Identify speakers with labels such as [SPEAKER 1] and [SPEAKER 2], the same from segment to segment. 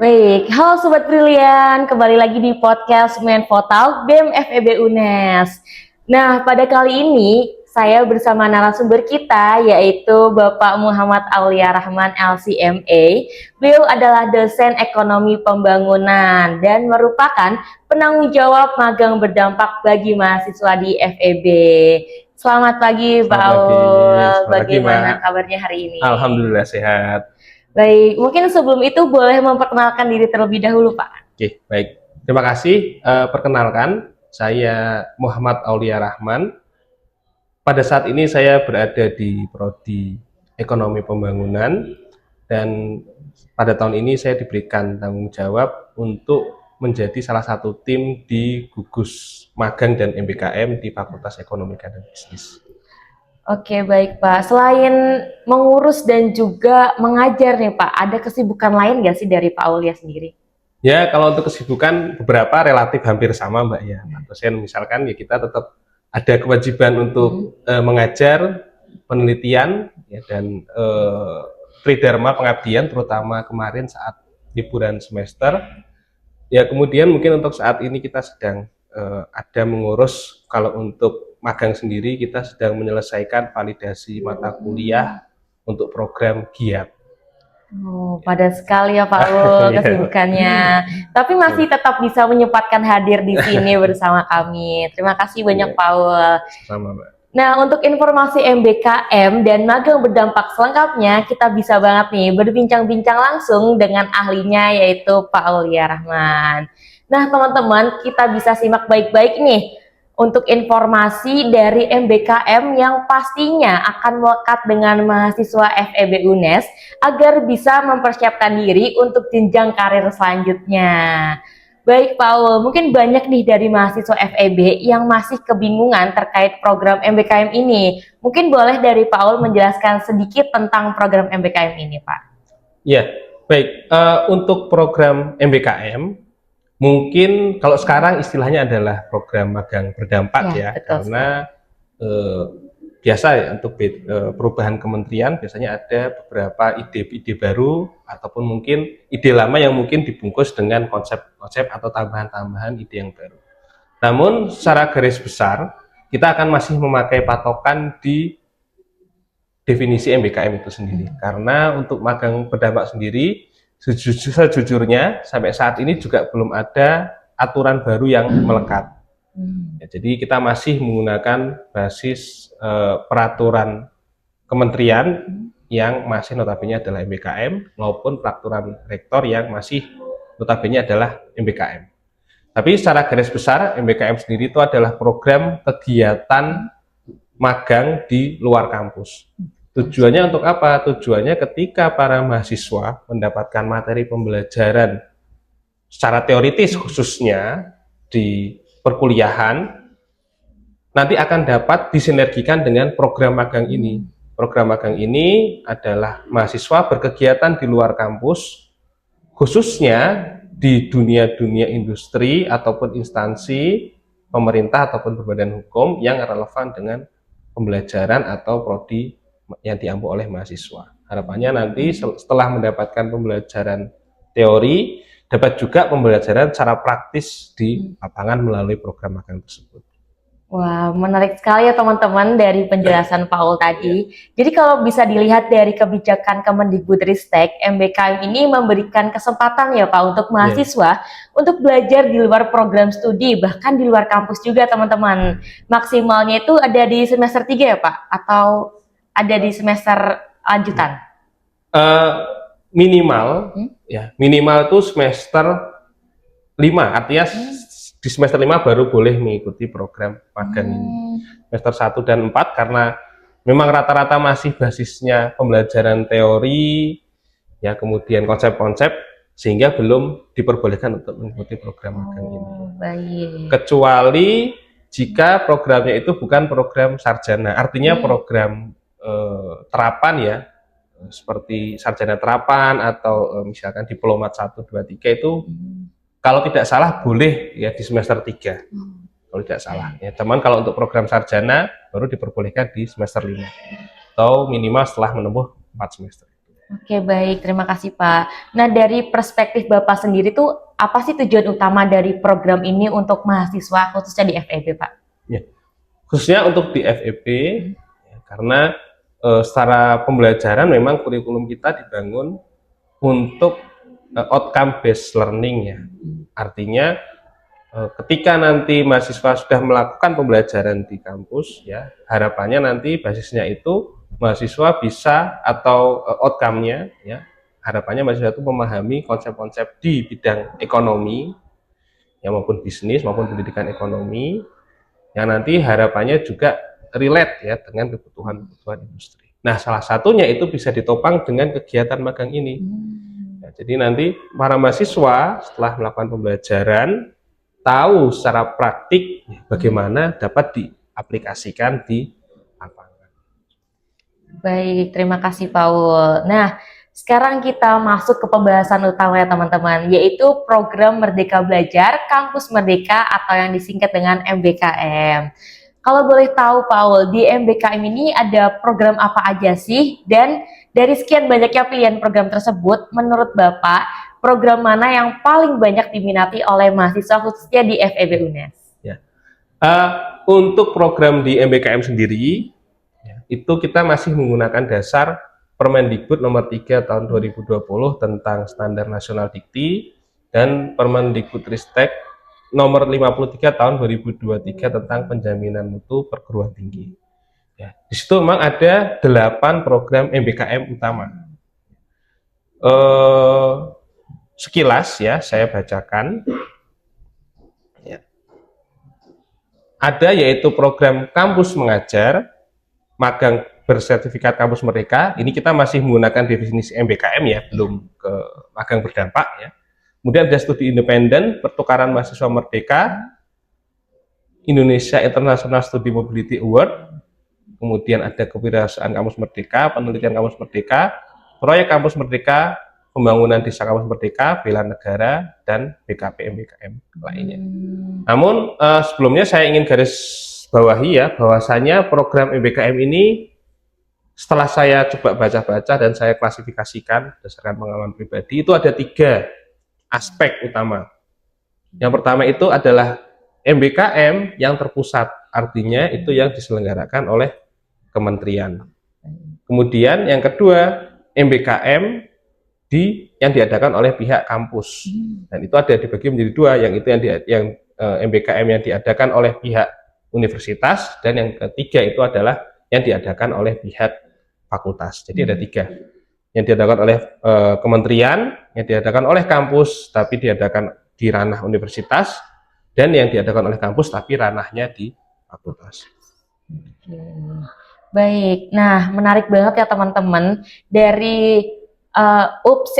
[SPEAKER 1] Baik, halo Sobat Brilian, kembali lagi di podcast Menfo Talk BEM FEB UNES. Nah, pada kali ini saya bersama narasumber kita yaitu Bapak Muhammad Aulia Rahman LCMA. Beliau adalah dosen ekonomi pembangunan dan merupakan penanggung jawab magang berdampak bagi mahasiswa di FEB. Selamat pagi, Pak
[SPEAKER 2] Selamat pagi,
[SPEAKER 1] Aul.
[SPEAKER 2] selamat pagi, Mbak.
[SPEAKER 1] Bagaimana kabarnya hari ini?
[SPEAKER 2] Alhamdulillah sehat.
[SPEAKER 1] Baik, mungkin sebelum itu boleh memperkenalkan diri terlebih dahulu, Pak.
[SPEAKER 2] Oke, baik. Terima kasih. Perkenalkan, saya Muhammad Aulia Rahman. Pada saat ini saya berada di Prodi Ekonomi Pembangunan dan pada tahun ini saya diberikan tanggung jawab untuk menjadi salah satu tim di gugus magang dan MBKM di Fakultas Ekonomi dan Bisnis.
[SPEAKER 1] Oke, baik Pak. Selain mengurus dan juga mengajar nih Pak, ada kesibukan lain nggak sih dari Pak Aulia sendiri?
[SPEAKER 2] Ya, kalau untuk kesibukan beberapa relatif hampir sama, Mbak ya. Dosen misalkan ya kita tetap ada kewajiban untuk mengajar, penelitian ya, dan tridharma pengabdian terutama kemarin saat liburan semester. Ya, kemudian mungkin untuk saat ini kita sedang ada mengurus, kalau untuk magang sendiri kita sedang menyelesaikan validasi mata kuliah untuk program GIAT.
[SPEAKER 1] Oh, padat sekali ya Pak Aul kesibukannya. Tapi masih tetap bisa menyempatkan hadir di sini bersama kami. Terima kasih banyak Pak Aul.
[SPEAKER 2] Sama, Mbak.
[SPEAKER 1] Nah, untuk informasi MBKM dan magang berdampak selengkapnya, kita bisa banget nih berbincang-bincang langsung dengan ahlinya yaitu Pak Aulia Rahman. Nah, teman-teman, kita bisa simak baik-baik nih untuk informasi dari MBKM yang pastinya akan melekat dengan mahasiswa FEB UNES agar bisa mempersiapkan diri untuk jenjang karir selanjutnya. Baik Pak Aul, mungkin banyak nih dari mahasiswa FEB yang masih kebingungan terkait program MBKM ini. Mungkin boleh dari Pak Aul menjelaskan sedikit tentang program MBKM ini, Pak.
[SPEAKER 2] Ya, baik. Untuk program MBKM, mungkin kalau sekarang istilahnya adalah program magang berdampak ya, karena biasa ya untuk perubahan kementerian biasanya ada beberapa ide-ide baru ataupun mungkin ide lama yang mungkin dibungkus dengan konsep-konsep atau tambahan-tambahan ide yang baru. Namun secara garis besar kita akan masih memakai patokan di definisi MBKM itu sendiri, karena untuk magang berdampak sendiri sejujurnya sampai saat ini juga belum ada aturan baru yang melekat. Ya, jadi kita masih menggunakan basis peraturan kementerian yang masih notabene adalah MBKM maupun peraturan rektor yang masih notabene adalah MBKM. Tapi secara garis besar MBKM sendiri itu adalah program kegiatan magang di luar kampus. Tujuannya untuk apa? Tujuannya ketika para mahasiswa mendapatkan materi pembelajaran secara teoritis khususnya di perkuliahan, nanti akan dapat disinergikan dengan program magang ini. Program magang ini adalah mahasiswa berkegiatan di luar kampus, khususnya di dunia-dunia industri ataupun instansi pemerintah ataupun berbadan hukum yang relevan dengan pembelajaran atau prodi yang diampu oleh mahasiswa. Harapannya nanti setelah mendapatkan pembelajaran teori, dapat juga pembelajaran secara praktis di lapangan melalui program magang tersebut.
[SPEAKER 1] Wah, menarik sekali ya teman-teman dari penjelasan Pak Aul tadi. Jadi kalau bisa dilihat dari kebijakan Kemendikbudristek, MBKM ini memberikan kesempatan ya Pak untuk mahasiswa untuk belajar di luar program studi, bahkan di luar kampus juga teman-teman. Maksimalnya itu ada di semester 3 ya Pak? Atau ada di semester lanjutan?
[SPEAKER 2] Minimal itu semester 5, artinya di semester 5 baru boleh mengikuti program magang ini. Semester 1 dan 4 karena memang rata-rata masih basisnya pembelajaran teori ya, kemudian konsep-konsep, sehingga belum diperbolehkan untuk mengikuti program magang ini.
[SPEAKER 1] Baik.
[SPEAKER 2] Kecuali jika programnya itu bukan program sarjana, artinya program terapan ya, seperti sarjana terapan atau misalkan diplomat 1, 2, 3 itu kalau tidak salah boleh ya di semester 3. Kalau tidak salah ya, teman, kalau untuk program sarjana baru diperbolehkan di semester 5 atau minimal setelah menempuh 4 semester.
[SPEAKER 1] Oke, baik. Terima kasih, Pak. Nah, dari perspektif Bapak sendiri tuh, apa sih tujuan utama dari program ini untuk mahasiswa, khususnya di FEB, Pak?
[SPEAKER 2] Ya, khususnya untuk di FEB, ya, karena secara pembelajaran memang kurikulum kita dibangun untuk outcome based learning ya. Artinya ketika nanti mahasiswa sudah melakukan pembelajaran di kampus ya, harapannya nanti basisnya itu mahasiswa bisa atau outcome-nya ya, harapannya mahasiswa itu memahami konsep-konsep di bidang ekonomi ya, maupun bisnis maupun pendidikan ekonomi yang nanti harapannya juga relate ya dengan kebutuhan industri. Nah, salah satunya itu bisa ditopang dengan kegiatan magang ini. Ya, jadi nanti para mahasiswa setelah melakukan pembelajaran tahu secara praktik bagaimana dapat diaplikasikan di lapangan.
[SPEAKER 1] Baik, terima kasih Paul. Nah, sekarang kita masuk ke pembahasan utama ya teman-teman, yaitu program Merdeka Belajar Kampus Merdeka atau yang disingkat dengan MBKM. Kalau boleh tahu Paul, di MBKM ini ada program apa aja sih? Dan dari sekian banyaknya pilihan program tersebut, menurut Bapak, program mana yang paling banyak diminati oleh mahasiswa khususnya di FEB UNES?
[SPEAKER 2] Ya. Untuk program di MBKM sendiri, ya, itu kita masih menggunakan dasar Permendikbud nomor 3 tahun 2020 tentang Standar Nasional Dikti dan Permendikbudristek nomor 53 tahun 2023 tentang penjaminan mutu perguruan tinggi. Ya, di situ memang ada 8 program MBKM utama. Sekilas ya saya bacakan. Ya. Ada yaitu program kampus mengajar, magang bersertifikat kampus merdeka. Ini kita masih menggunakan definisi MBKM ya, belum ke magang berdampak ya. Kemudian ada studi independen, pertukaran mahasiswa merdeka, Indonesia International Study Mobility Award, kemudian ada kewirausahaan kampus merdeka, penelitian kampus merdeka, proyek kampus merdeka, pembangunan desa kampus merdeka, bela negara, dan BKP MBKM lainnya. Namun sebelumnya saya ingin garis bawahi ya, bahwasanya program MBKM ini setelah saya coba baca-baca dan saya klasifikasikan berdasarkan pengalaman pribadi, itu ada 3 aspek utama. Yang pertama itu adalah MBKM yang terpusat, artinya itu yang diselenggarakan oleh kementerian. Kemudian yang kedua, MBKM yang diadakan oleh pihak kampus, dan itu ada dibagi menjadi 2, yang itu yang MBKM yang diadakan oleh pihak universitas, dan yang ketiga itu adalah yang diadakan oleh pihak fakultas. Jadi ada 3, yang diadakan oleh kementerian, yang diadakan oleh kampus tapi diadakan di ranah universitas, dan yang diadakan oleh kampus tapi ranahnya di fakultas.
[SPEAKER 1] Baik, nah menarik banget ya teman-teman. Dari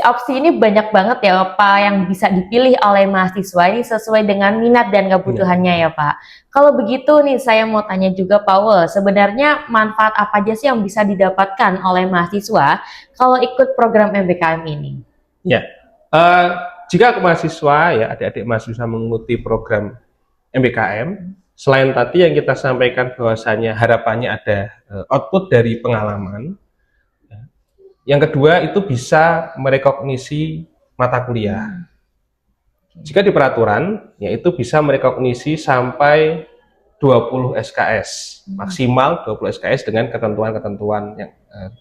[SPEAKER 1] opsi ini banyak banget ya Pak yang bisa dipilih oleh mahasiswa ini sesuai dengan minat dan kebutuhannya ya Pak. Kalau begitu nih saya mau tanya juga Paul, sebenarnya manfaat apa aja sih yang bisa didapatkan oleh mahasiswa kalau ikut program MBKM ini?
[SPEAKER 2] Ya, jika mahasiswa ya adik-adik mahasiswa mengikuti program MBKM, selain tadi yang kita sampaikan bahwasanya harapannya ada output dari pengalaman, yang kedua itu bisa merekognisi mata kuliah. Jika di peraturan, yaitu bisa merekognisi sampai 20 SKS, maksimal 20 SKS dengan ketentuan-ketentuan yang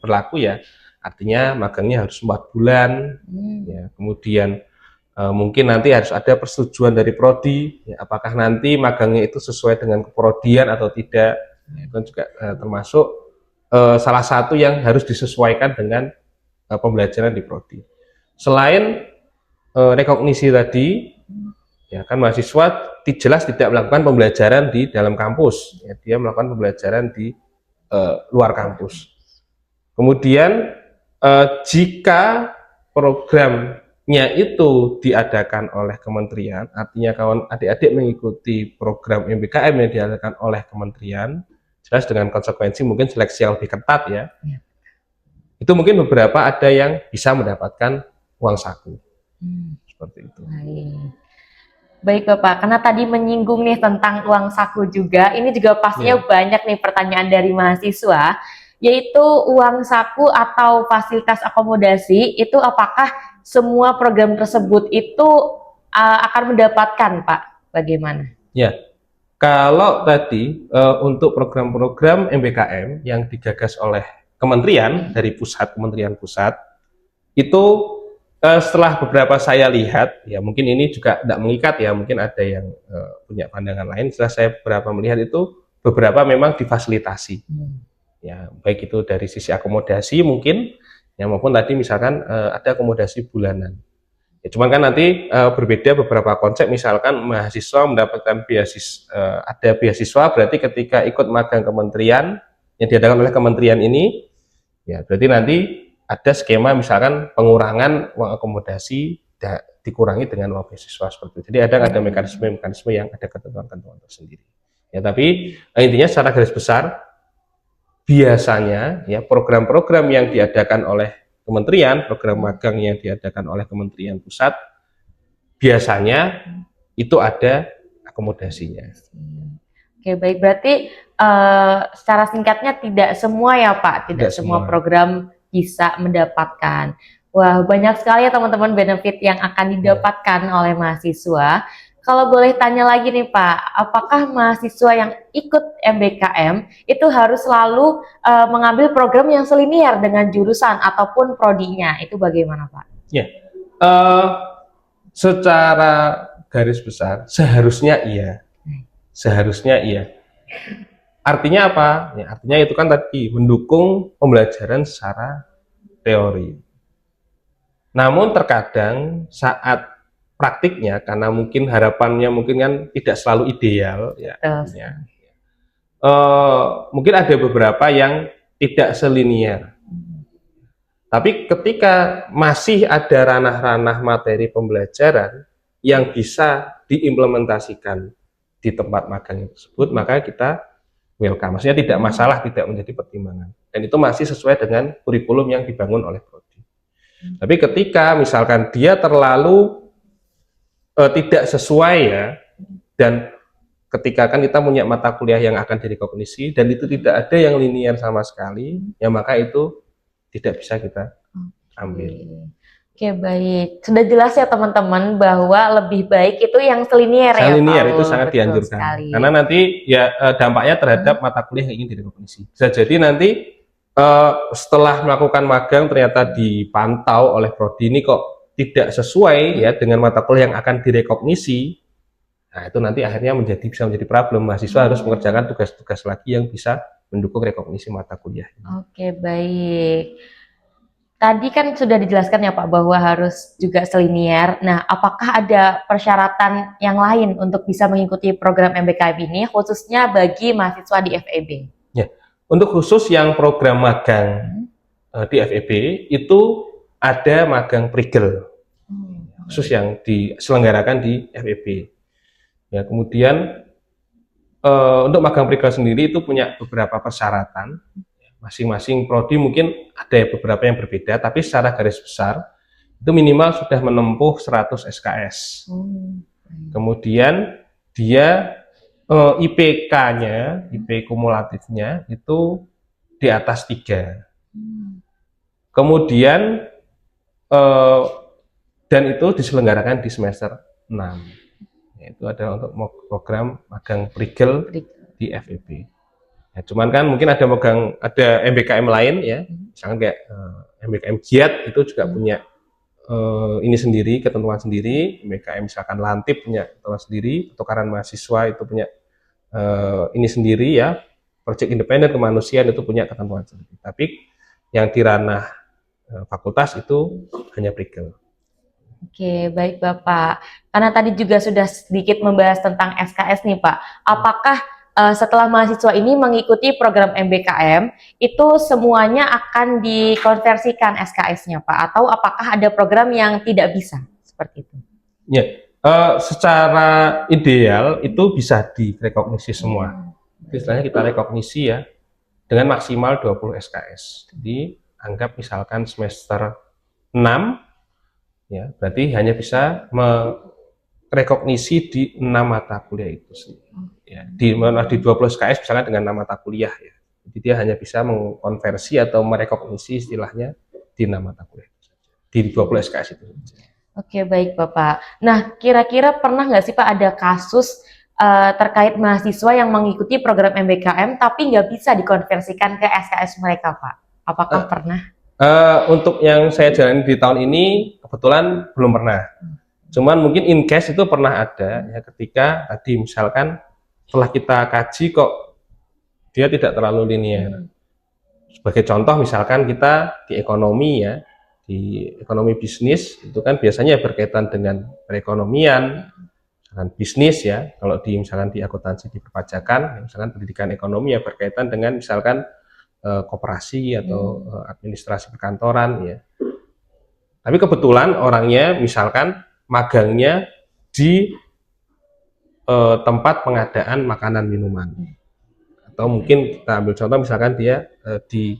[SPEAKER 2] berlaku ya. Artinya magangnya harus 4 bulan, ya. Kemudian mungkin nanti harus ada persetujuan dari prodi, ya, apakah nanti magangnya itu sesuai dengan keprodian atau tidak. Itu juga termasuk salah satu yang harus disesuaikan dengan pembelajaran di prodi. Selain rekognisi tadi, ya kan mahasiswa jelas tidak melakukan pembelajaran di dalam kampus, ya, dia melakukan pembelajaran di luar kampus. Kemudian jika programnya itu diadakan oleh kementerian, artinya kawan adik-adik mengikuti program MBKM yang diadakan oleh kementerian, jelas dengan konsekuensi mungkin seleksi yang lebih ketat ya. Itu mungkin beberapa ada yang bisa mendapatkan uang saku. Seperti itu.
[SPEAKER 1] Baik Bapak, karena tadi menyinggung nih tentang uang saku juga, ini juga pastinya banyak nih pertanyaan dari mahasiswa. yaitu uang saku atau fasilitas akomodasi, itu apakah semua program tersebut itu akan mendapatkan, Pak? Bagaimana?
[SPEAKER 2] Ya, kalau tadi untuk program-program MBKM yang digagas oleh kementerian dari pusat, kementerian pusat, itu setelah beberapa saya lihat, ya mungkin ini juga tidak mengikat ya, mungkin ada yang punya pandangan lain. Setelah saya beberapa melihat itu, beberapa memang difasilitasi, ya baik itu dari sisi akomodasi mungkin, ya maupun tadi misalkan ada akomodasi bulanan. Ya, cuman kan nanti berbeda beberapa konsep, misalkan mahasiswa mendapatkan beasiswa, ada beasiswa berarti ketika ikut magang kementerian yang diadakan oleh kementerian ini, ya berarti nanti ada skema misalkan pengurangan uang akomodasi dikurangi dengan uang beasiswa seperti itu. Jadi ada mekanisme yang ada ketentuan-ketentuan tersendiri. Ya tapi intinya secara garis besar biasanya ya program-program yang diadakan oleh kementerian, program magang yang diadakan oleh kementerian pusat, biasanya itu ada akomodasinya.
[SPEAKER 1] Oke, baik. Berarti secara singkatnya tidak semua ya Pak, tidak semua program bisa mendapatkan. Wah, banyak sekali ya teman-teman benefit yang akan didapatkan oleh mahasiswa. Kalau boleh tanya lagi nih Pak, apakah mahasiswa yang ikut MBKM itu harus selalu mengambil program yang selinier dengan jurusan ataupun prodinya? Itu bagaimana Pak?
[SPEAKER 2] Ya, secara garis besar seharusnya iya, seharusnya iya. Artinya apa? Ya, artinya itu kan tadi mendukung pembelajaran secara teori. Namun terkadang saat praktiknya, karena mungkin harapannya mungkin kan tidak selalu ideal, ya, mungkin ada beberapa yang tidak selinier. Tapi ketika masih ada ranah-ranah materi pembelajaran yang bisa diimplementasikan di tempat magang tersebut, maka kita welcome. Maksudnya tidak masalah, tidak menjadi pertimbangan. Dan itu masih sesuai dengan kurikulum yang dibangun oleh prodi. Tapi ketika misalkan dia terlalu tidak sesuai ya, dan ketika kan kita punya mata kuliah yang akan direkognisi dan itu tidak ada yang linier sama sekali, ya maka itu tidak bisa kita ambil.
[SPEAKER 1] Oke, baik. Sudah jelas ya teman-teman bahwa lebih baik itu yang selinier ya Pak.
[SPEAKER 2] Selinier itu sangat dianjurkan. Sekali. Karena nanti ya dampaknya terhadap mata kuliah yang ingin direkognisi. Bisa jadi nanti setelah melakukan magang ternyata dipantau oleh prodi ini kok tidak sesuai ya dengan mata kuliah yang akan direkognisi. Nah, itu nanti akhirnya bisa menjadi problem. Mahasiswa harus mengerjakan tugas-tugas lagi yang bisa mendukung rekognisi mata kuliah.
[SPEAKER 1] Oke, baik. Tadi kan sudah dijelaskan ya Pak bahwa harus juga selinier. Nah, apakah ada persyaratan yang lain untuk bisa mengikuti program MBKM ini, khususnya bagi mahasiswa di FEB?
[SPEAKER 2] Ya, untuk khusus yang program magang di FEB itu ada magang prigel, khusus yang diselenggarakan di FEB. Ya, kemudian untuk magang prigel sendiri itu punya beberapa persyaratan. Masing-masing prodi mungkin ada beberapa yang berbeda, tapi secara garis besar itu minimal sudah menempuh 100 SKS. Kemudian dia IPK-nya, IP kumulatifnya itu di atas 3. Kemudian dan itu diselenggarakan di semester 6. Itu ada untuk program magang prigel di FEB. Ya, cuman kan mungkin ada MBKM lain ya, misalnya kayak MBKM Giat itu juga punya ini sendiri, ketentuan sendiri. MBKM misalkan Lantip punya ketentuan sendiri, pertukaran mahasiswa itu punya ini sendiri ya, Project Independen Kemanusiaan itu punya ketentuan sendiri. Tapi yang di ranah fakultas itu hanya prigel.
[SPEAKER 1] Oke, baik Bapak. Karena tadi juga sudah sedikit membahas tentang SKS nih Pak. Apakah setelah mahasiswa ini mengikuti program MBKM, itu semuanya akan dikonversikan SKS-nya Pak? Atau apakah ada program yang tidak bisa seperti itu?
[SPEAKER 2] Ya, secara ideal itu bisa direkognisi semua. Istilahnya kita rekognisi ya dengan maksimal 20 SKS. Jadi anggap misalkan semester 6 ya, berarti hanya bisa merekognisi di 6 mata kuliah itu sendiri. Ya, di 20 SKS misalkan dengan 6 mata kuliah ya. Jadi dia hanya bisa mengkonversi atau merekognisi istilahnya di nama mata kuliah itu saja, di 20 SKS itu.
[SPEAKER 1] Oke, baik Bapak. Nah, kira-kira pernah nggak sih Pak ada kasus terkait mahasiswa yang mengikuti program MBKM tapi nggak bisa dikonversikan ke SKS mereka, Pak? Apakah pernah?
[SPEAKER 2] Untuk yang saya jalani di tahun ini kebetulan belum pernah. Cuman mungkin in case itu pernah ada ya, ketika tadi misalkan setelah kita kaji kok dia tidak terlalu linear. Sebagai contoh misalkan kita di ekonomi ya, di ekonomi bisnis itu kan biasanya berkaitan dengan perekonomian, misalkan bisnis ya. Kalau di misalkan di akuntansi di perpajakan, misalkan pendidikan ekonomi ya berkaitan dengan misalkan koperasi atau administrasi perkantoran ya. Tapi kebetulan orangnya misalkan magangnya di tempat pengadaan makanan minuman, atau mungkin kita ambil contoh misalkan dia di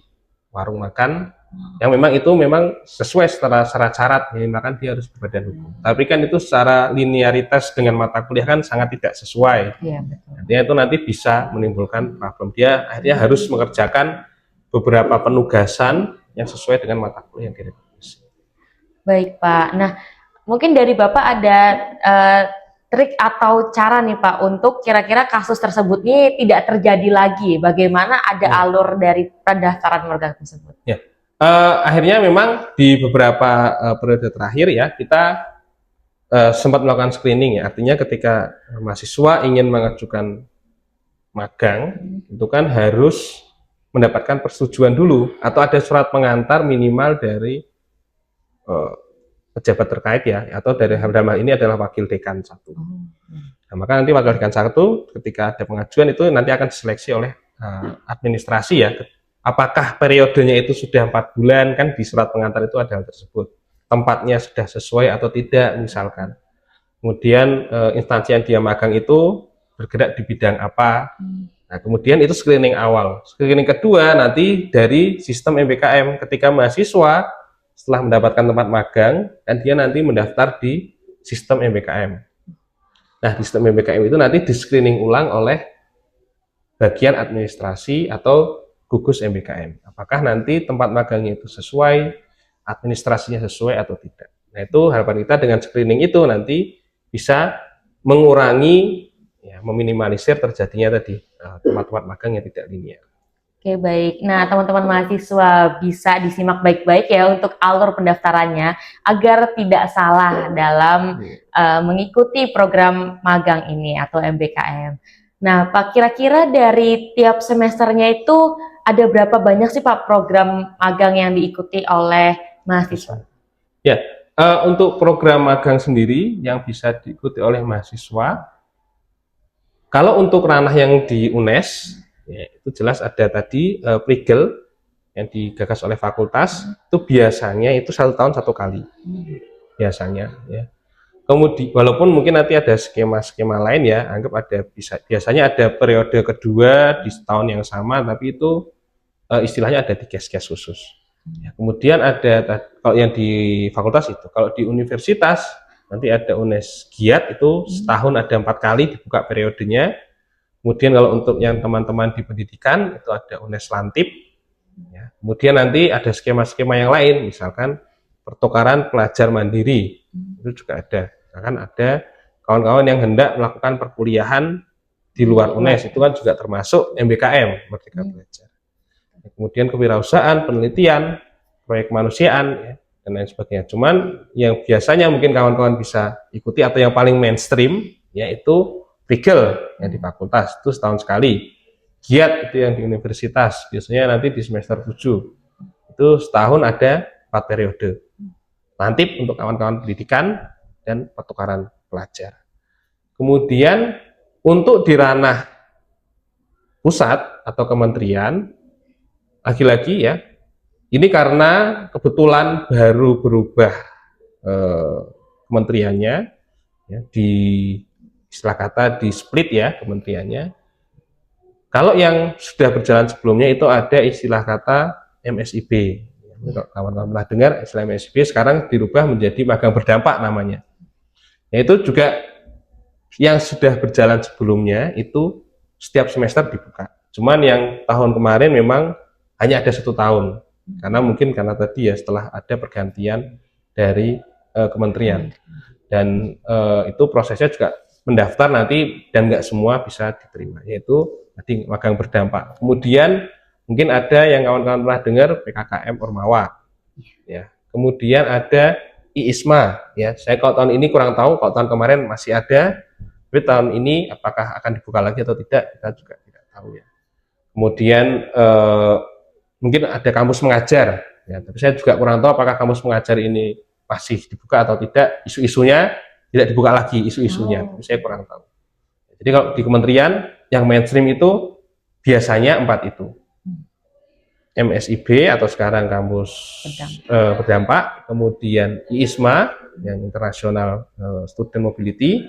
[SPEAKER 2] warung makan yang memang itu memang sesuai secara syarat minimal dia harus berbadan hukum. Tapi kan itu secara linearitas dengan mata kuliah kan sangat tidak sesuai.
[SPEAKER 1] Iya, betul.
[SPEAKER 2] Artinya itu nanti bisa menimbulkan problem. Dia akhirnya harus mengerjakan beberapa penugasan yang sesuai dengan mata kuliah yang direkomendasi.
[SPEAKER 1] Baik Pak. Nah, mungkin dari Bapak ada trik atau cara nih Pak untuk kira-kira kasus tersebut ini tidak terjadi lagi. Bagaimana ada alur dari pendaftaran magang tersebut?
[SPEAKER 2] Ya. Akhirnya memang di beberapa periode terakhir ya kita sempat melakukan screening ya. Artinya ketika mahasiswa ingin mengajukan magang itu kan harus mendapatkan persetujuan dulu atau ada surat pengantar minimal dari pejabat terkait ya, atau dari dalam hal ini adalah wakil dekan 1. Nah, maka nanti wakil dekan 1 ketika ada pengajuan itu nanti akan diseleksi oleh administrasi ya. Apakah periodenya itu sudah 4 bulan, kan di surat pengantar itu ada hal tersebut. Tempatnya sudah sesuai atau tidak misalkan. Kemudian instansi yang dia magang itu bergerak di bidang apa. Nah, kemudian itu screening awal. Screening kedua nanti dari sistem MBKM ketika mahasiswa setelah mendapatkan tempat magang dan dia nanti mendaftar di sistem MBKM. Nah, di sistem MBKM itu nanti di screening ulang oleh bagian administrasi atau gugus MBKM. Apakah nanti tempat magangnya itu sesuai, administrasinya sesuai atau tidak. Nah, itu harapan kita dengan screening itu nanti bisa mengurangi, ya, meminimalisir terjadinya tadi tempat-tempat magang yang tidak linear.
[SPEAKER 1] Oke, baik. Nah, teman-teman mahasiswa bisa disimak baik-baik ya untuk alur pendaftarannya agar tidak salah dalam mengikuti program magang ini atau MBKM. Nah, Pak, kira-kira dari tiap semesternya itu ada berapa banyak sih Pak program magang yang diikuti oleh mahasiswa?
[SPEAKER 2] Ya, untuk program magang sendiri yang bisa diikuti oleh mahasiswa, kalau untuk ranah yang di UNES, ya, itu jelas ada tadi Prigel yang digagas oleh fakultas, itu biasanya itu 1 tahun 1 kali, biasanya. Ya. Kemudian, walaupun mungkin nanti ada skema-skema lain ya, anggap ada biasanya ada periode kedua di tahun yang sama, tapi itu istilahnya ada di kes-kes khusus. Ya, kemudian ada kalau yang di fakultas itu, kalau di universitas nanti ada UNES Giat itu setahun ada 4 kali dibuka periodenya. Kemudian kalau untuk yang teman-teman di pendidikan itu ada UNES Lantip. Ya. Kemudian nanti ada skema-skema yang lain, misalkan pertukaran pelajar mandiri itu juga ada. Misalkan ada kawan-kawan yang hendak melakukan perkuliahan di luar UNES, itu kan juga termasuk MBKM, Merdeka Belajar. Kemudian kewirausahaan, penelitian, proyek kemanusiaan, ya, dan lain sebagainya. Cuman yang biasanya mungkin kawan-kawan bisa ikuti atau yang paling mainstream yaitu Prigel yang di fakultas, itu setahun sekali. Giat itu yang di universitas, biasanya nanti di semester 7. Itu setahun ada 4 periode. Lantip untuk kawan-kawan pendidikan dan pertukaran pelajar. Kemudian untuk di ranah pusat atau kementerian, lagi-lagi ya, ini karena kebetulan baru berubah kementeriannya, ya, di istilah kata di split ya kementeriannya. Kalau yang sudah berjalan sebelumnya itu ada istilah kata MSIB. Kawan-kawan pernah dengar istilah MSIB, sekarang dirubah menjadi magang berdampak namanya. Yaitu juga yang sudah berjalan sebelumnya itu setiap semester dibuka. Cuman yang tahun kemarin memang hanya ada 1 tahun, karena mungkin karena tadi ya setelah ada pergantian dari kementerian, dan itu prosesnya juga mendaftar nanti dan nggak semua bisa diterima, yaitu tadi magang berdampak. Kemudian mungkin ada yang kawan-kawan pernah dengar PKKM Ormawa, ya. Kemudian ada IISMA, ya. Saya kalau tahun ini kurang tahu, kalau tahun kemarin masih ada, tapi tahun ini apakah akan dibuka lagi atau tidak, kita juga tidak tahu ya. Kemudian mungkin ada kampus mengajar, ya. Tapi saya juga kurang tahu apakah kampus mengajar ini masih dibuka atau tidak. Isu-isunya tidak dibuka lagi, isu-isunya. Tapi saya kurang tahu. Jadi kalau di kementerian yang mainstream itu biasanya 4 itu. MSIB atau sekarang kampus berdampak, kemudian IISMA yang International Student Mobility,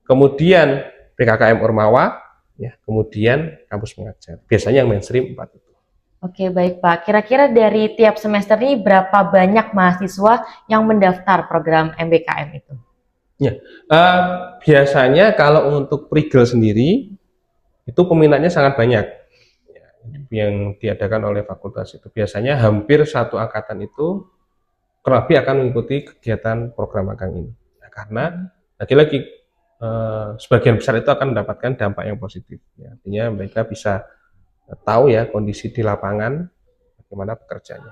[SPEAKER 2] kemudian PKKM Ormawa, ya, kemudian kampus mengajar. Biasanya yang mainstream 4 itu.
[SPEAKER 1] Oke, baik Pak. Kira-kira dari tiap semester ini berapa banyak mahasiswa yang mendaftar program MBKM itu?
[SPEAKER 2] Ya, biasanya kalau untuk Prigel sendiri itu peminatnya sangat banyak, ya, yang diadakan oleh fakultas itu. Biasanya hampir satu angkatan itu kurang lebih akan mengikuti kegiatan program magang ini. Ya, karena lagi-lagi sebagian besar itu akan mendapatkan dampak yang positif. Ya, artinya mereka bisa tahu ya kondisi di lapangan, bagaimana pekerjaannya.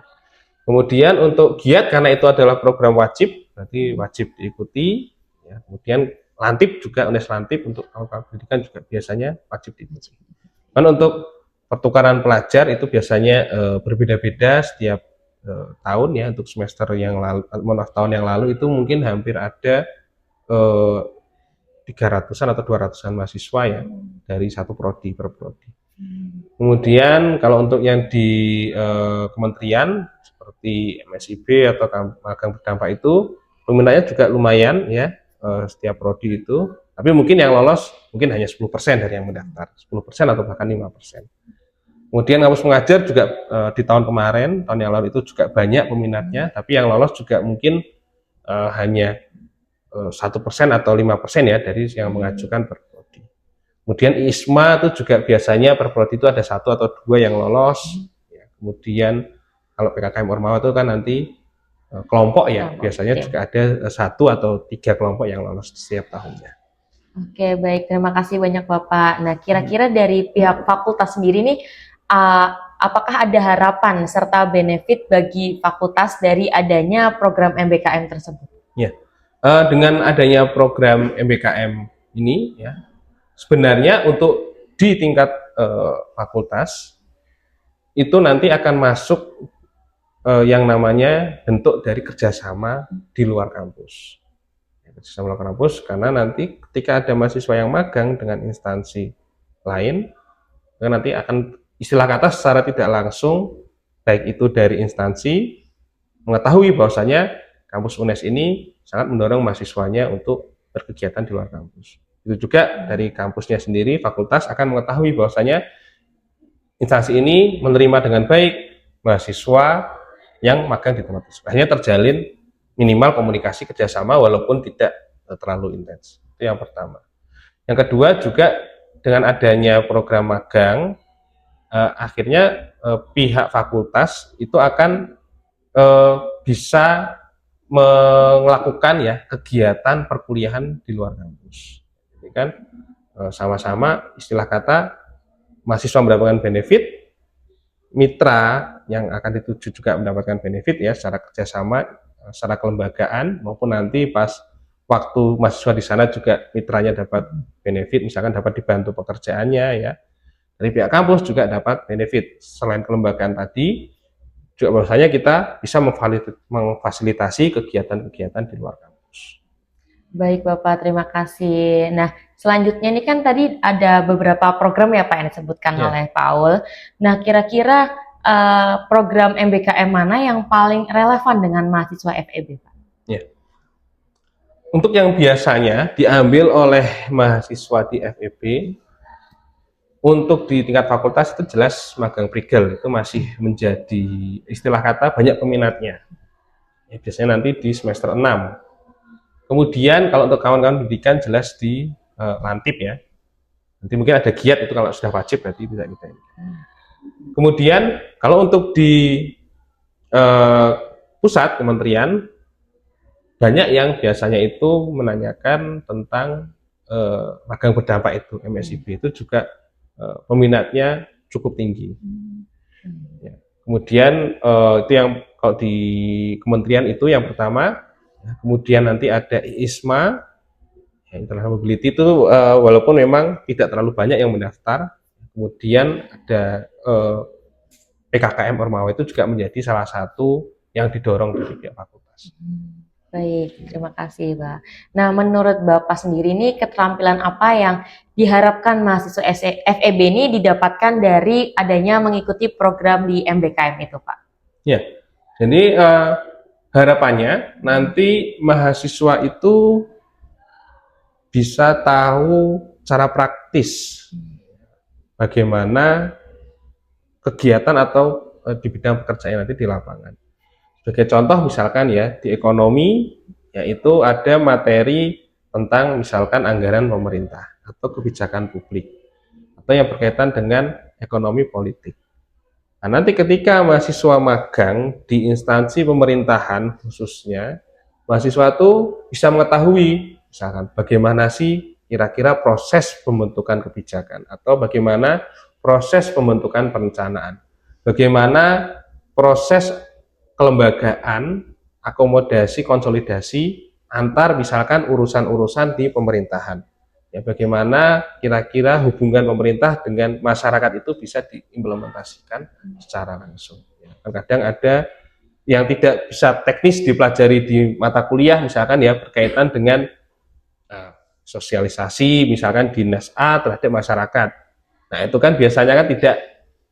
[SPEAKER 2] Kemudian untuk giat, karena itu adalah program wajib, berarti wajib diikuti. Ya, kemudian Lantip juga, UNES Lantip untuk kawan-kawan pendidikan juga biasanya wajib diikuti. Dan untuk pertukaran pelajar itu biasanya berbeda-beda setiap tahun ya. Untuk semester yang lalu, tahun yang lalu itu mungkin hampir ada 300-an atau 200-an mahasiswa ya dari satu prodi per prodi. Kemudian kalau untuk yang di kementerian seperti MSIB atau magang berdampak itu peminatnya juga lumayan ya, setiap prodi itu, tapi mungkin yang lolos mungkin hanya 10% dari yang mendaftar, 10% atau bahkan 5%. Kemudian kampus mengajar juga di tahun kemarin, tahun yang lalu itu juga banyak peminatnya, tapi yang lolos juga mungkin hanya 1% atau 5% ya dari yang mengajukan per prodi. Kemudian ISMA itu juga biasanya per prodi itu ada 1 atau 2 yang lolos. Ya, kemudian kalau PKKM Ormawa itu kan nanti kelompok ya, biasanya juga ada 1 atau 3 kelompok yang lolos setiap tahunnya.
[SPEAKER 1] Oke, baik. Terima kasih banyak Bapak. Nah, kira-kira dari pihak fakultas sendiri nih, apakah ada harapan serta benefit bagi fakultas dari adanya program MBKM tersebut?
[SPEAKER 2] Ya, dengan adanya program MBKM ini ya, sebenarnya untuk di tingkat fakultas itu nanti akan masuk yang namanya bentuk dari kerjasama di luar kampus. Kerjasama luar kampus, karena nanti ketika ada mahasiswa yang magang dengan instansi lain, nanti akan istilah kata secara tidak langsung, baik itu dari instansi, mengetahui bahwasanya kampus UNES ini sangat mendorong mahasiswanya untuk berkegiatan di luar kampus. Itu juga dari kampusnya sendiri, fakultas akan mengetahui bahwasanya instansi ini menerima dengan baik mahasiswa yang magang di tempat tersebut. Hanya terjalin minimal komunikasi kerjasama walaupun tidak terlalu intens. Itu yang pertama. Yang kedua juga dengan adanya program magang, akhirnya pihak fakultas itu akan bisa melakukan ya kegiatan perkuliahan di luar kampus. Jadi kan sama-sama istilah kata mahasiswa mendapatkan benefit, mitra yang akan dituju juga mendapatkan benefit ya secara kerjasama, secara kelembagaan, maupun nanti pas waktu mahasiswa di sana juga mitranya dapat benefit, misalkan dapat dibantu pekerjaannya ya. Dari pihak kampus juga dapat benefit. Selain kelembagaan tadi, juga bahwasanya kita bisa memfasilitasi kegiatan-kegiatan di luar kampus.
[SPEAKER 1] Baik Bapak, terima kasih. Nah, selanjutnya ini kan tadi ada beberapa program ya Pak yang disebutkan oleh Pak Aul. Nah, kira-kira program MBKM mana yang paling relevan dengan mahasiswa FEB Pak?
[SPEAKER 2] Ya. Untuk yang biasanya diambil oleh mahasiswa di FEB, untuk di tingkat fakultas itu jelas magang Prigel itu masih menjadi istilah kata banyak peminatnya. Ya, biasanya nanti di semester 6. Kemudian kalau untuk kawan-kawan pendidikan jelas di Lantip ya. Nanti mungkin ada giat, itu kalau sudah wajib berarti bisa kita ini. Kemudian kalau untuk di pusat kementerian, banyak yang biasanya itu menanyakan tentang magang berdampak itu, MSIB itu juga peminatnya cukup tinggi. Ya. Kemudian itu yang kalau di kementerian itu yang pertama, kemudian nanti ada ISMA, Internal Mobility itu walaupun memang tidak terlalu banyak yang mendaftar. Kemudian ada PKKM Ormawa itu juga menjadi salah satu yang didorong dari pihak fakultas.
[SPEAKER 1] Baik, terima kasih, Pak. Nah, menurut Bapak sendiri nih, keterampilan apa yang diharapkan mahasiswa FEB ini didapatkan dari adanya mengikuti program di MBKM itu, Pak?
[SPEAKER 2] Ya, jadi harapannya nanti mahasiswa itu bisa tahu cara praktis bagaimana kegiatan atau di bidang pekerjaan nanti di lapangan. Sebagai contoh misalkan ya di ekonomi, yaitu ada materi tentang misalkan anggaran pemerintah atau kebijakan publik atau yang berkaitan dengan ekonomi politik. Nah, nanti ketika mahasiswa magang di instansi pemerintahan khususnya, mahasiswa itu bisa mengetahui misalkan bagaimana sih kira-kira proses pembentukan kebijakan atau bagaimana proses pembentukan perencanaan, bagaimana proses kelembagaan, akomodasi, konsolidasi antar misalkan urusan-urusan di pemerintahan. Ya, bagaimana kira-kira hubungan pemerintah dengan masyarakat itu bisa diimplementasikan secara langsung. Ya, kadang ada yang tidak bisa teknis dipelajari di mata kuliah, misalkan ya berkaitan dengan sosialisasi, misalkan dinas A terhadap masyarakat. Nah itu kan biasanya kan tidak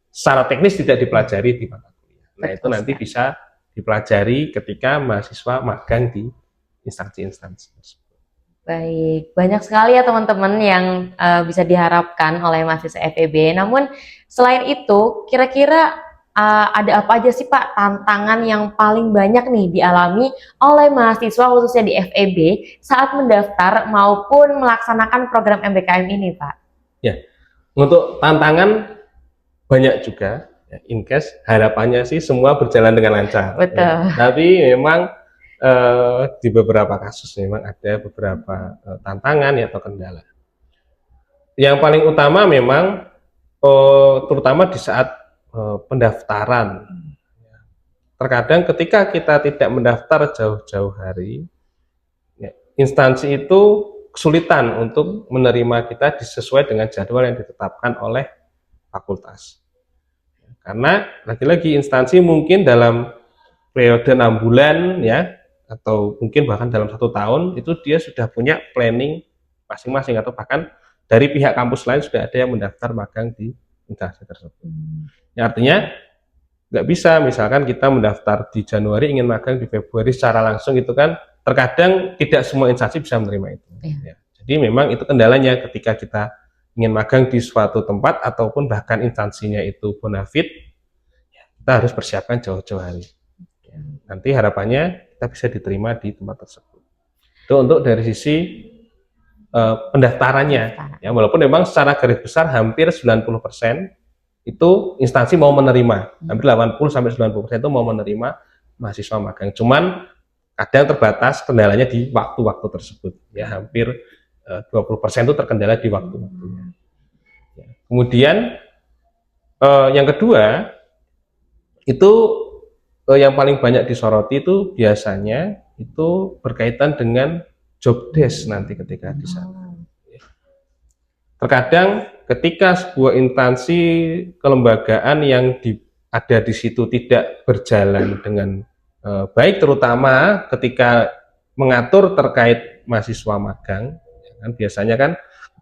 [SPEAKER 2] secara teknis tidak dipelajari di mata kuliah. Nah itu nanti bisa dipelajari ketika mahasiswa magang di instansi-instansi tersebut.
[SPEAKER 1] Baik, banyak sekali ya teman-teman yang bisa diharapkan oleh mahasiswa FEB. Namun selain itu, kira-kira ada apa aja sih Pak tantangan yang paling banyak nih dialami oleh mahasiswa khususnya di FEB saat mendaftar maupun melaksanakan program MBKM ini, Pak?
[SPEAKER 2] Ya, untuk tantangan banyak juga. Ya, in case harapannya sih semua berjalan dengan lancar.
[SPEAKER 1] Betul.
[SPEAKER 2] Ya. Tapi memang di beberapa kasus memang ada beberapa tantangan atau kendala. Yang paling utama memang terutama di saat pendaftaran. Terkadang ketika kita tidak mendaftar jauh-jauh hari, ya, instansi itu kesulitan untuk menerima kita sesuai dengan jadwal yang ditetapkan oleh fakultas. Karena lagi-lagi instansi mungkin dalam periode 6 bulan ya, atau mungkin bahkan dalam 1 tahun itu dia sudah punya planning masing-masing atau bahkan dari pihak kampus lain sudah ada yang mendaftar magang di instansi tersebut. Ya, artinya nggak bisa misalkan kita mendaftar di Januari ingin magang di Februari secara langsung, itu kan terkadang tidak semua instansi bisa menerima itu. Ya. Jadi memang itu kendalanya ketika kita ingin magang di suatu tempat ataupun bahkan instansinya itu bonafit, kita harus persiapkan jauh-jauh hari. Ya. Nanti harapannya kita bisa diterima di tempat tersebut. Itu untuk dari sisi pendaftarannya. Ya, walaupun memang secara garis besar hampir 90% itu instansi mau menerima, hampir 80-90% itu mau menerima mahasiswa magang. Cuman kadang terbatas kendalanya di waktu-waktu tersebut. Ya, hampir 20% itu terkendala di waktu-waktunya. Ya. Kemudian yang kedua itu yang paling banyak disoroti itu biasanya itu berkaitan dengan job desk nanti ketika di sana. Terkadang ketika sebuah instansi kelembagaan yang ada di situ tidak berjalan dengan baik, terutama ketika mengatur terkait mahasiswa magang, kan biasanya kan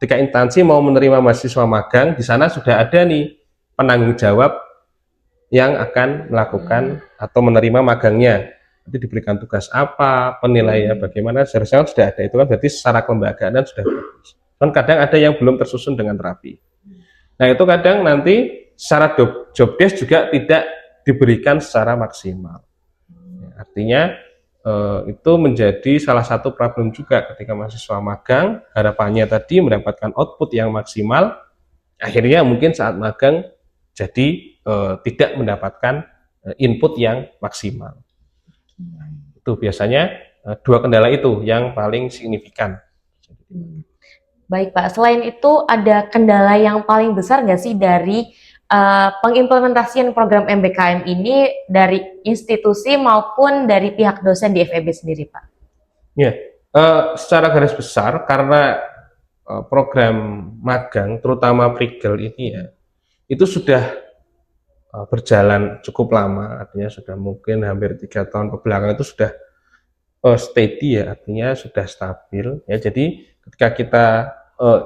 [SPEAKER 2] ketika instansi mau menerima mahasiswa magang, di sana sudah ada nih penanggung jawab yang akan melakukan atau menerima magangnya. Nanti diberikan tugas apa, penilaiannya bagaimana, seharusnya sudah ada. Itu kan berarti secara kelembagaan sudah bagus. Kan kadang ada yang belum tersusun dengan rapi. Nah itu kadang nanti secara job desk juga tidak diberikan secara maksimal. Ya, artinya itu menjadi salah satu problem juga ketika mahasiswa magang, harapannya tadi mendapatkan output yang maksimal, akhirnya mungkin saat magang jadi tidak mendapatkan input yang maksimal. Itu biasanya dua kendala itu yang paling signifikan.
[SPEAKER 1] Baik Pak, selain itu ada kendala yang paling besar nggak sih dari pengimplementasian program MBKM ini dari institusi maupun dari pihak dosen di FEB sendiri, Pak?
[SPEAKER 2] Ya, secara garis besar karena program magang, terutama Prigel ini ya, itu sudah berjalan cukup lama, artinya sudah mungkin hampir 3 tahun ke belakang itu sudah steady ya, artinya sudah stabil ya. Jadi ketika kita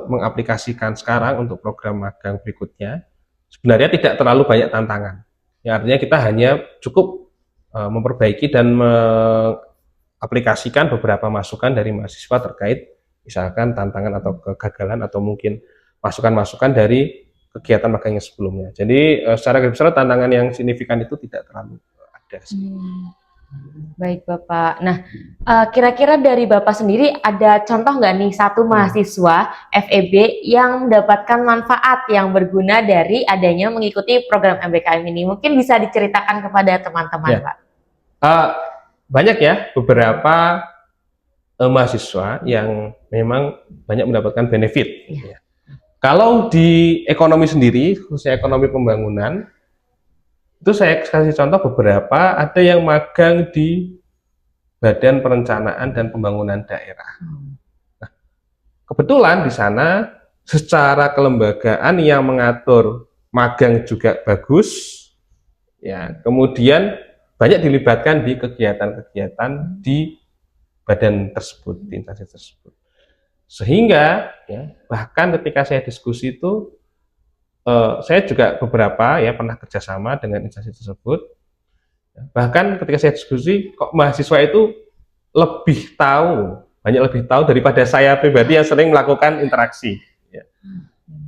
[SPEAKER 2] mengaplikasikan sekarang untuk program magang berikutnya, sebenarnya tidak terlalu banyak tantangan. Ya, artinya kita hanya cukup memperbaiki dan mengaplikasikan beberapa masukan dari mahasiswa terkait misalkan tantangan atau kegagalan atau mungkin masukan-masukan dari kegiatan magang yang sebelumnya. Jadi secara garis besar tantangan yang signifikan itu tidak terlalu ada sih.
[SPEAKER 1] Baik Bapak. Nah, kira-kira dari Bapak sendiri ada contoh nggak nih satu mahasiswa FEB yang mendapatkan manfaat yang berguna dari adanya mengikuti program MBKM ini? Mungkin bisa diceritakan kepada teman-teman,
[SPEAKER 2] Ya.
[SPEAKER 1] Pak.
[SPEAKER 2] Banyak ya beberapa mahasiswa yang memang banyak mendapatkan benefit. Ya. Kalau di ekonomi sendiri, khususnya ekonomi pembangunan, itu saya kasih contoh beberapa, ada yang magang di Badan Perencanaan dan Pembangunan Daerah. Nah, kebetulan di sana secara kelembagaan yang mengatur magang juga bagus, ya. Kemudian banyak dilibatkan di kegiatan-kegiatan di badan tersebut, di instansi tersebut. Sehingga ya, bahkan ketika saya diskusi itu, saya juga beberapa ya pernah kerjasama dengan instansi tersebut. Bahkan ketika saya diskusi, kok mahasiswa itu banyak lebih tahu daripada saya pribadi yang sering melakukan interaksi, ya.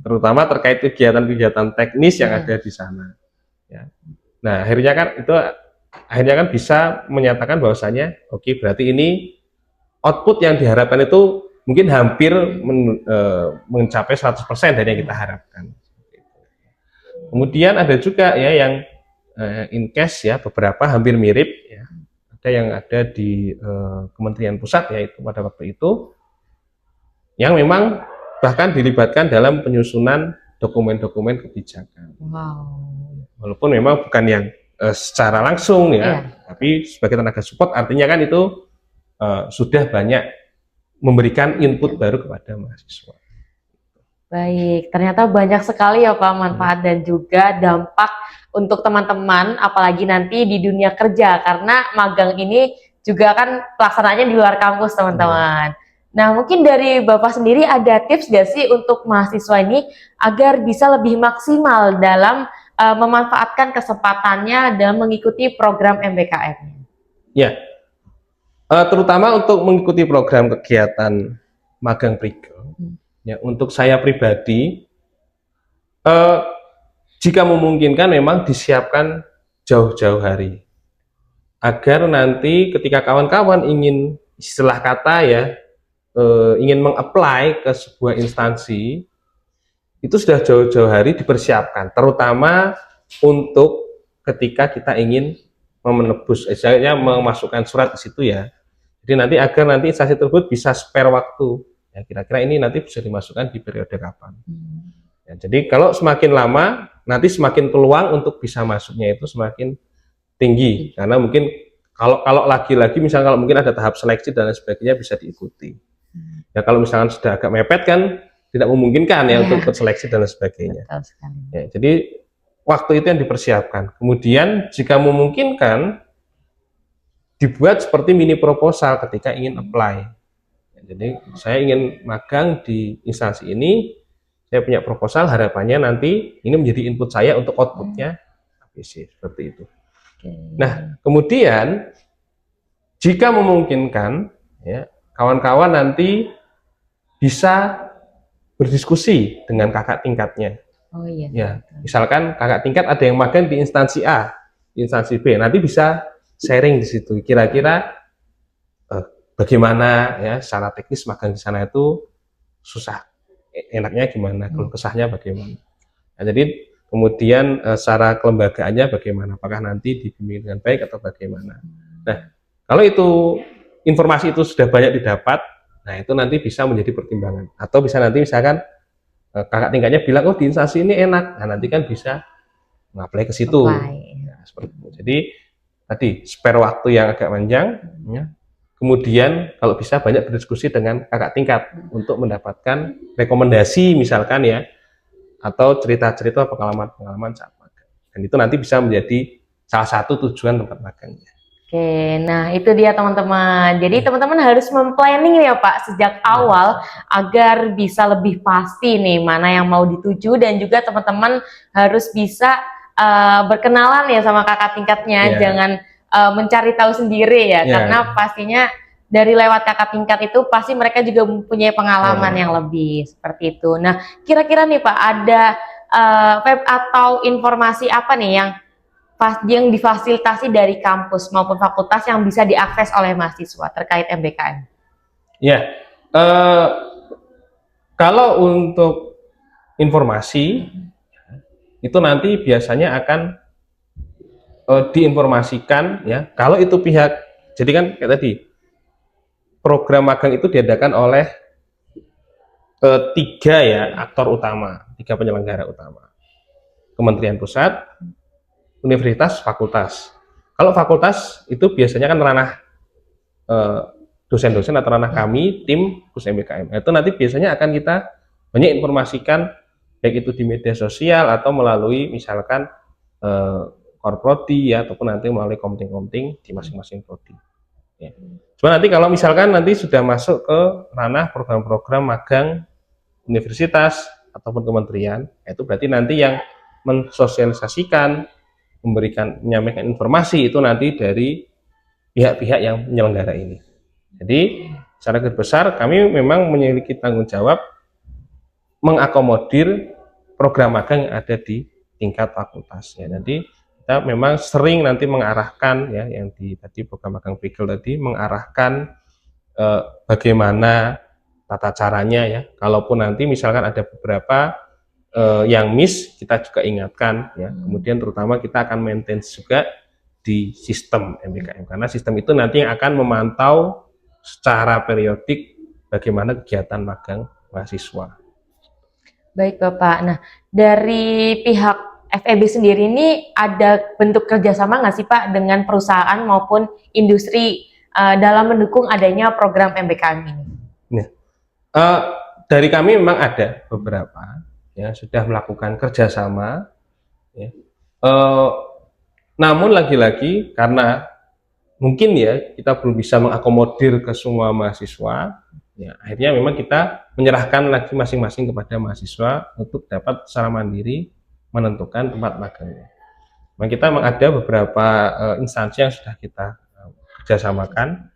[SPEAKER 2] Terutama terkait kegiatan-kegiatan teknis yang ada di sana. Ya. Nah, akhirnya kan bisa menyatakan bahwasanya, oke, berarti ini output yang diharapkan itu mungkin hampir mencapai 100% dari yang kita harapkan. Kemudian ada juga ya yang in case ya beberapa hampir mirip ya. Ada yang ada di Kementerian Pusat yaitu pada waktu itu yang memang bahkan dilibatkan dalam penyusunan dokumen-dokumen kebijakan.
[SPEAKER 1] Wow.
[SPEAKER 2] Walaupun memang bukan yang secara langsung ya, tapi sebagai tenaga support artinya kan itu sudah banyak memberikan input baru kepada mahasiswa.
[SPEAKER 1] Baik, ternyata banyak sekali ya Pak manfaat dan juga dampak untuk teman-teman, apalagi nanti di dunia kerja, karena magang ini juga kan pelaksanaannya di luar kampus teman-teman. Nah, mungkin dari Bapak sendiri ada tips gak sih untuk mahasiswa ini agar bisa lebih maksimal dalam memanfaatkan kesempatannya dalam mengikuti program MBKM?
[SPEAKER 2] Ya, terutama untuk mengikuti program kegiatan magang Prigel, ya, untuk saya pribadi, jika memungkinkan memang disiapkan jauh-jauh hari, agar nanti ketika kawan-kawan ingin istilah kata ya, ingin meng-apply ke sebuah instansi, itu sudah jauh-jauh hari dipersiapkan, terutama untuk ketika kita ingin menebus, misalnya memasukkan surat di situ ya. Jadi nanti agar nanti instansi tersebut bisa spare waktu. Ya, kira-kira ini nanti bisa dimasukkan di periode kapan. Ya, jadi kalau semakin lama, nanti semakin peluang untuk bisa masuknya itu semakin tinggi. Karena mungkin kalau lagi-lagi misalnya kalau mungkin ada tahap seleksi dan lain sebagainya bisa diikuti. Ya kalau misalkan sudah agak mepet kan tidak memungkinkan ya untuk seleksi dan lain sebagainya. Ya, jadi waktu itu yang dipersiapkan. Kemudian jika memungkinkan dibuat seperti mini proposal ketika ingin apply. Jadi saya ingin magang di instansi ini, saya punya proposal, harapannya nanti ini menjadi input saya untuk outputnya ABC, seperti itu. Nah, kemudian jika memungkinkan, ya kawan-kawan nanti bisa berdiskusi dengan kakak tingkatnya.
[SPEAKER 1] Oh iya.
[SPEAKER 2] Ya, misalkan kakak tingkat ada yang magang di instansi A, di instansi B, nanti bisa sharing di situ. Kira-kira bagaimana ya secara teknis magang di sana itu susah, enaknya gimana, kalau kesahnya bagaimana. Nah, jadi kemudian secara kelembagaannya bagaimana, apakah nanti dibimbing dengan baik atau bagaimana. Nah, kalau itu informasi itu sudah banyak didapat, nah itu nanti bisa menjadi pertimbangan. Atau bisa nanti misalkan kakak tingkatnya bilang, oh di instansi ini enak, nah nanti kan bisa ngapply ke situ. Nah, seperti itu. Jadi tadi spare waktu yang agak panjang, ya. Kemudian kalau bisa banyak berdiskusi dengan kakak tingkat untuk mendapatkan rekomendasi misalkan ya, atau cerita-cerita pengalaman-pengalaman saat magang. Dan itu nanti bisa menjadi salah satu tujuan tempat magangnya.
[SPEAKER 1] Oke, nah itu dia teman-teman. Jadi teman-teman harus memplanning ya Pak sejak awal agar bisa lebih pasti nih mana yang mau dituju, dan juga teman-teman harus bisa berkenalan ya sama kakak tingkatnya. Jangan mencari tahu sendiri ya, karena pastinya dari lewat kakak tingkat itu pasti mereka juga mempunyai pengalaman yang lebih seperti itu. Nah, kira-kira nih Pak, ada web atau informasi apa nih yang difasilitasi dari kampus maupun fakultas yang bisa diakses oleh mahasiswa terkait MBKM?
[SPEAKER 2] Ya, kalau untuk informasi itu nanti biasanya akan diinformasikan ya. Kalau itu pihak, jadi kan kayak tadi program magang itu diadakan oleh tiga ya aktor utama, tiga penyelenggara utama: Kementerian Pusat, Universitas, Fakultas. Kalau fakultas itu biasanya kan ranah dosen-dosen atau ranah kami, tim khusus MBKM. Itu nanti biasanya akan kita banyak informasikan, baik itu di media sosial atau melalui misalkan korprodi ya, ataupun nanti melalui komting-komting di masing-masing prodi. Ya. Cuma nanti kalau misalkan nanti sudah masuk ke ranah program-program magang universitas ataupun kementerian, itu berarti nanti yang mensosialisasikan, menyampaikan informasi itu nanti dari pihak-pihak yang penyelenggara ini. Jadi secara garis besar kami memang memiliki tanggung jawab mengakomodir program magang yang ada di tingkat fakultas. Ya, nanti kita memang sering nanti mengarahkan ya, yang di tadi program magang PIGEL tadi mengarahkan bagaimana tata caranya ya. Kalaupun nanti misalkan ada beberapa yang miss, kita juga ingatkan ya. Kemudian terutama kita akan maintain juga di sistem MBKM, karena sistem itu nanti yang akan memantau secara periodik bagaimana kegiatan magang mahasiswa.
[SPEAKER 1] Baik Bapak, nah dari pihak FEB sendiri ini ada bentuk kerjasama nggak sih Pak dengan perusahaan maupun industri dalam mendukung adanya program MBKM ini?
[SPEAKER 2] Nah, dari kami memang ada beberapa ya sudah melakukan kerjasama ya. Namun lagi-lagi karena mungkin ya kita belum bisa mengakomodir ke semua mahasiswa ya, akhirnya memang kita menyerahkan lagi masing-masing kepada mahasiswa untuk dapat secara mandiri menentukan tempat magangnya. Memang ada beberapa instansi yang sudah kita kerjasamakan,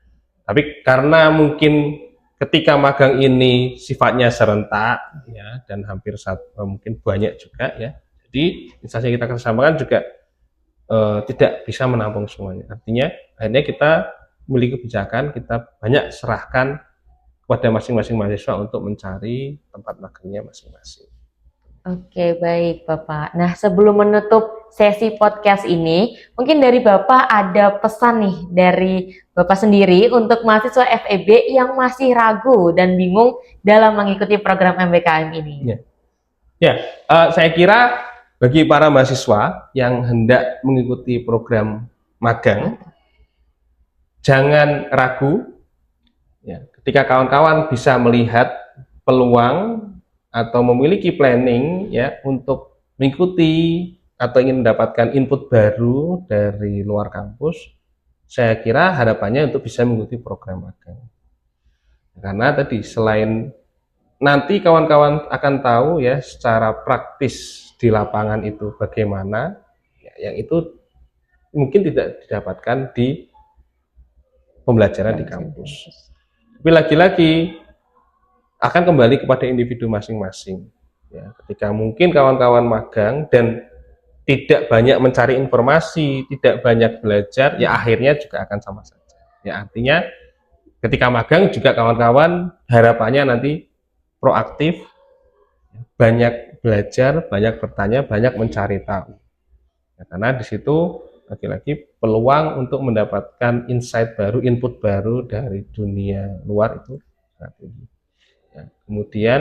[SPEAKER 2] tapi karena mungkin ketika magang ini sifatnya serentak ya, dan hampir mungkin banyak juga ya, jadi instansi yang kita kerjasamakan juga tidak bisa menampung semuanya. Artinya akhirnya kita memiliki kebijakan, kita banyak serahkan kepada masing-masing mahasiswa untuk mencari tempat magangnya masing-masing.
[SPEAKER 1] Oke, baik Bapak. Nah, sebelum menutup sesi podcast ini, mungkin dari Bapak ada pesan nih dari Bapak sendiri untuk mahasiswa FEB yang masih ragu dan bingung dalam mengikuti program MBKM ini. Saya kira bagi para mahasiswa yang hendak mengikuti program magang, jangan ragu. Ya, ketika kawan-kawan bisa melihat peluang atau memiliki planning ya untuk mengikuti atau ingin mendapatkan input baru dari luar kampus, saya kira harapannya untuk bisa mengikuti program magang. Karena tadi selain nanti kawan-kawan akan tahu ya secara praktis di lapangan itu bagaimana, ya, yang itu mungkin tidak didapatkan di pembelajaran di kampus. Tapi lagi-lagi akan kembali kepada individu masing-masing. Ya, ketika mungkin kawan-kawan magang dan tidak banyak mencari informasi, tidak banyak belajar, ya akhirnya juga akan sama saja. Ya, artinya
[SPEAKER 2] ketika magang juga kawan-kawan harapannya nanti proaktif, banyak belajar, banyak bertanya, banyak mencari tahu. Ya, karena di situ lagi-lagi peluang untuk mendapatkan insight baru, input baru dari dunia luar itu sangat tinggi. Ya, kemudian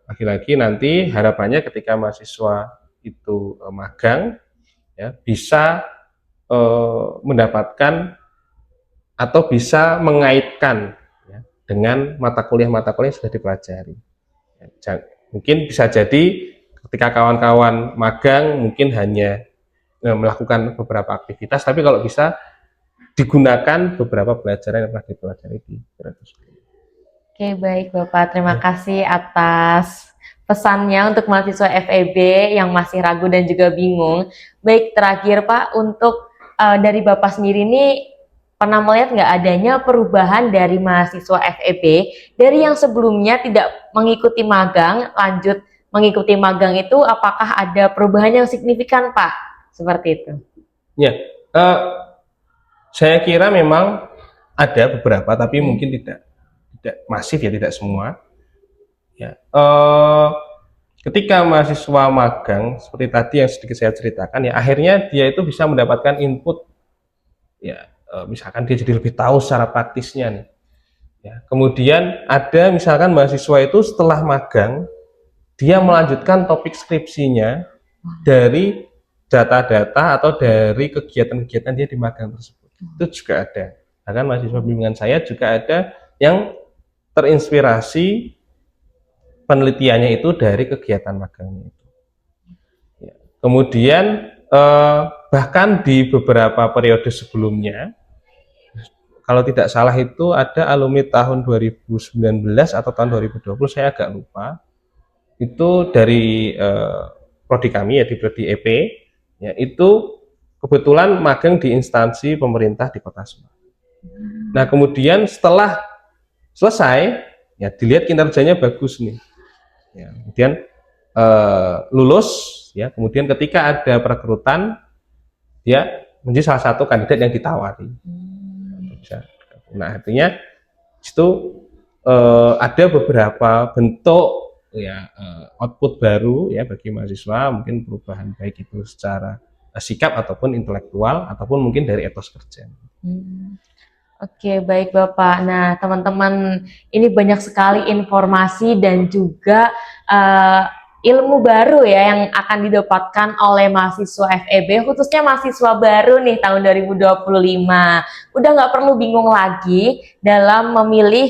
[SPEAKER 2] lagi-lagi nanti harapannya ketika mahasiswa itu magang, ya, bisa mendapatkan atau bisa mengaitkan, ya, dengan mata kuliah yang sudah dipelajari. Ya, mungkin bisa jadi ketika kawan-kawan magang mungkin hanya melakukan beberapa aktivitas, tapi kalau bisa digunakan beberapa pelajaran yang pernah dipelajari di graduate school.
[SPEAKER 1] Oke, baik Bapak, terima kasih atas pesannya untuk mahasiswa FEB yang masih ragu dan juga bingung. Baik, terakhir Pak, untuk dari Bapak sendiri ini pernah melihat nggak adanya perubahan dari mahasiswa FEB dari yang sebelumnya tidak mengikuti magang, lanjut mengikuti magang itu, apakah ada perubahan yang signifikan Pak? Seperti itu.
[SPEAKER 2] Ya, saya kira memang ada beberapa, tapi mungkin tidak masif, ya, tidak semua. Ya, ketika mahasiswa magang seperti tadi yang sedikit saya ceritakan, ya, akhirnya dia itu bisa mendapatkan input, ya, misalkan dia jadi lebih tahu secara praktisnya nih. Ya, kemudian ada misalkan mahasiswa itu setelah magang dia melanjutkan topik skripsinya dari data-data atau dari kegiatan-kegiatan dia di magang tersebut. Itu juga ada. Bahkan mahasiswa bimbingan saya juga ada yang terinspirasi penelitiannya itu dari kegiatan magangnya itu. Ya. Kemudian bahkan di beberapa periode sebelumnya, kalau tidak salah itu ada alumni tahun 2019 atau tahun 2020, saya agak lupa. Itu dari prodi kami, ya, di prodi EP. Ya, itu kebetulan magang di instansi pemerintah di Kota Semarang. Nah, kemudian setelah selesai, ya, dilihat kinerjanya bagus nih. Ya, kemudian lulus, ya, kemudian ketika ada perekrutan, dia menjadi salah satu kandidat yang ditawari. Nah, artinya itu ada beberapa bentuk, ya, output baru, ya, bagi mahasiswa, mungkin perubahan baik itu secara sikap ataupun intelektual ataupun mungkin dari etos kerja.
[SPEAKER 1] Oke, baik Bapak. Nah, teman-teman, ini banyak sekali informasi dan juga ilmu baru, ya, yang akan didapatkan oleh mahasiswa FEB, khususnya mahasiswa baru nih tahun 2025. Udah nggak perlu bingung lagi dalam memilih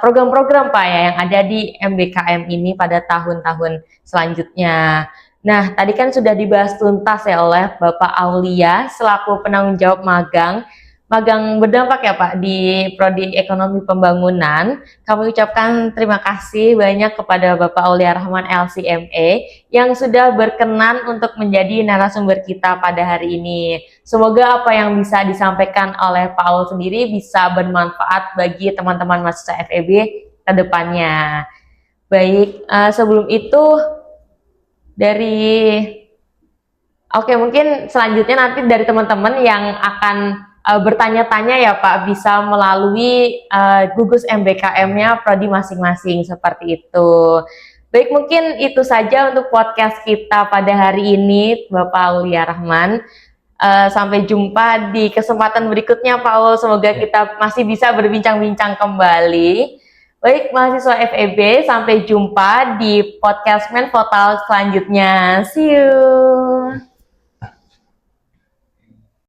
[SPEAKER 1] program-program Pak, ya, yang ada di MBKM ini pada tahun-tahun selanjutnya. Nah, tadi kan sudah dibahas tuntas, ya, oleh Bapak Aulia selaku penanggung jawab magang berdampak, ya Pak, di Prodi Ekonomi Pembangunan. Kami ucapkan terima kasih banyak kepada Bapak Aulia Rahman LCMA yang sudah berkenan untuk menjadi narasumber kita pada hari ini. Semoga apa yang bisa disampaikan oleh Pak Aul sendiri bisa bermanfaat bagi teman-teman mahasiswa FEB ke depannya. Baik, sebelum itu mungkin selanjutnya nanti dari teman-teman yang akan bertanya-tanya, ya Pak, bisa melalui gugus MBKM-nya prodi masing-masing, seperti itu. Baik, mungkin itu saja untuk podcast kita pada hari ini, Bapak Aulia Rahman. Sampai jumpa di kesempatan berikutnya, Pak Aul. Semoga kita masih bisa berbincang-bincang kembali. Baik, mahasiswa FEB, sampai jumpa di podcast Menfotal selanjutnya. See you.